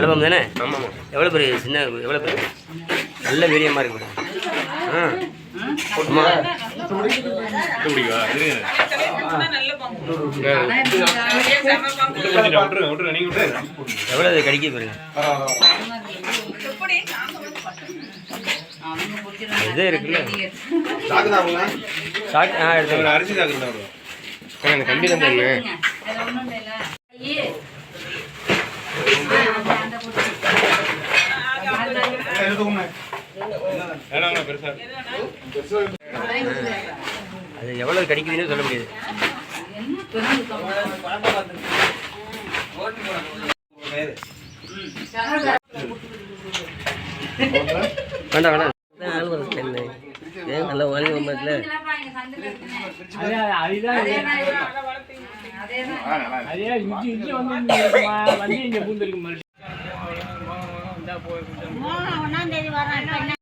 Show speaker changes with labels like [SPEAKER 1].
[SPEAKER 1] பாம்பு தானே?
[SPEAKER 2] ஆமாம்.
[SPEAKER 1] எவ்வளோ பெரிய சின்ன எவ்வளோ பெரிய நல்ல வீரியமாக இருக்கு. ஆ எவ்வளோ கடிக்க பாருங்க. இதே இருக்குல்ல ஷாக்.
[SPEAKER 2] அரிசி சாக்கு அந்த கம்பி தான் தண்ணு.
[SPEAKER 1] அது எவ்வளோ கடிக்குதுன்னு சொல்ல முடியாது. வேண்டாம் வேண்டாம் நல்லா வாங்கி வந்து